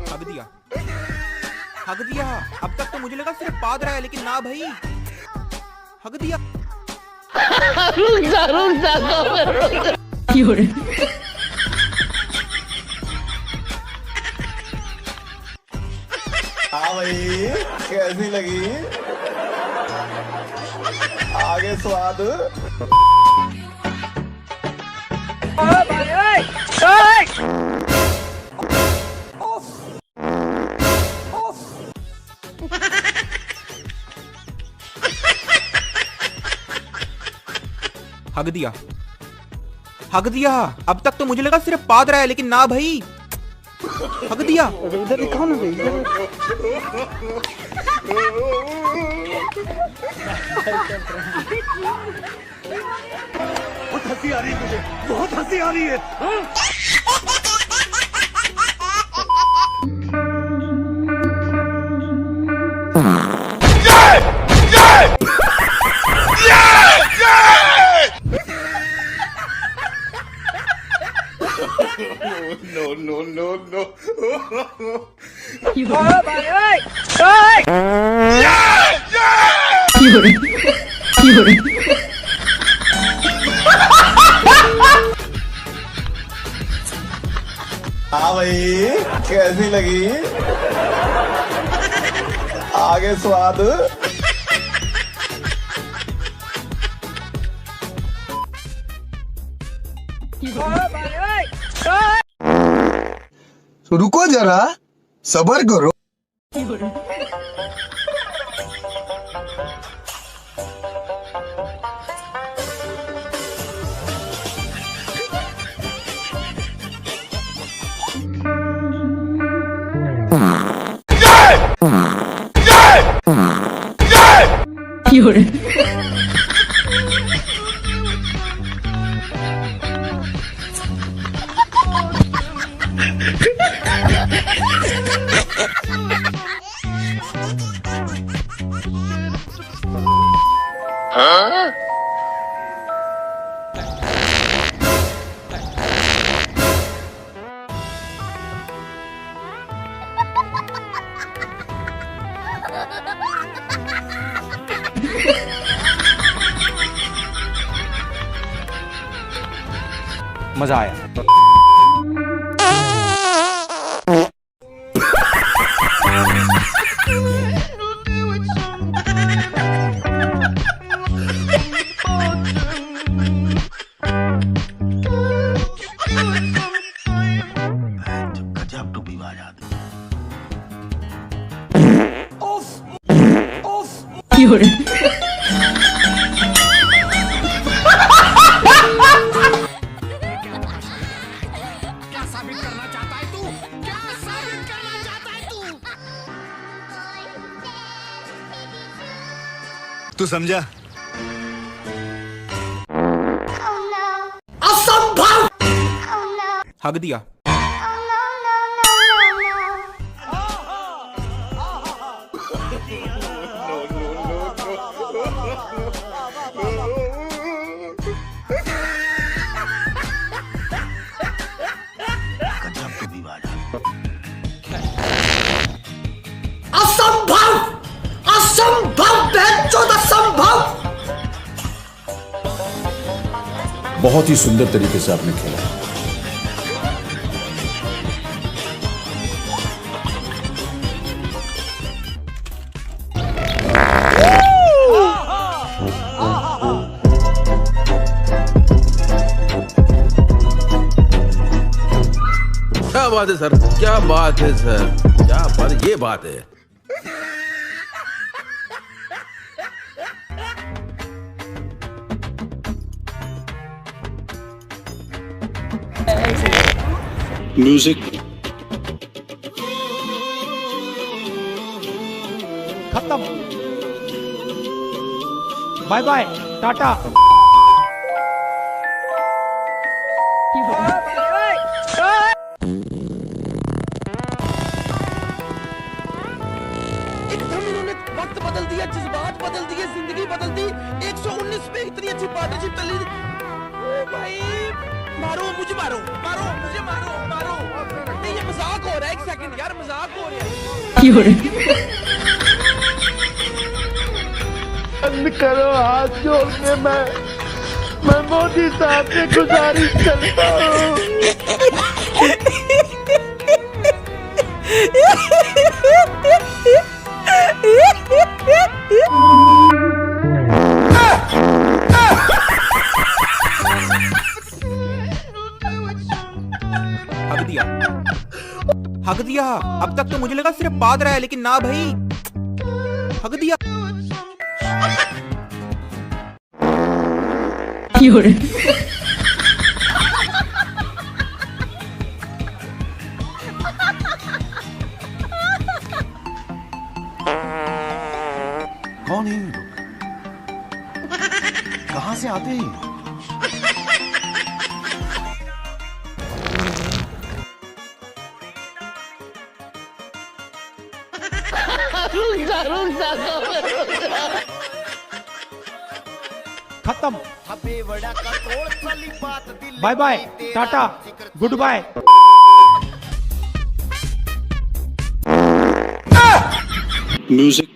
हक दिया, हक दिया। अब तक तो मुझे लगा सिर्फ पाद रहा है, लेकिन ना भाई, हक दिया। रुक जा हाँ भाई, कैसी लगी? आगे स्वाद। हक दिया, हक दिया। अब तक तो मुझे लगा सिर्फ पाद रहा है, लेकिन ना भाई, हक दिया। इधर दिखाओ ना भाई, इधर। बहुत हंसी आ रही है मुझे, बहुत हंसी आ रही है। No. हाँ भाई, कैसी लगी? आगे स्वाद। रुको जरा, सब्र करो। मजा आया। गजब टूपी बाज आदमी। तू समझा? असंभव। हक दिया। गजब टूपी बाज असंभव, असंभव, बेचौद असंभव। बहुत ही सुंदर तरीके से आपने खेला। क्या बात है सर, क्या बात है सर, क्या बात, ये बात है। म्यूजिक खत्म। Bye bye, tata. Hey! मारो मारो मुझे मारो मारो नहीं ये मजाक हो रहा है एक सेकंड यार मजाक हो रहा है बंद करो हाथ जोड़ के मैं मोदी साहब से गुजारिश करता हूँ हक दिया। अब तक तो मुझे लगा सिर्फ पाद रहा है, लेकिन ना भाई, हक दिया। कौन है ये लोग? कहाँ से आते हैं? खत्म। Bye bye, tata, goodbye. Music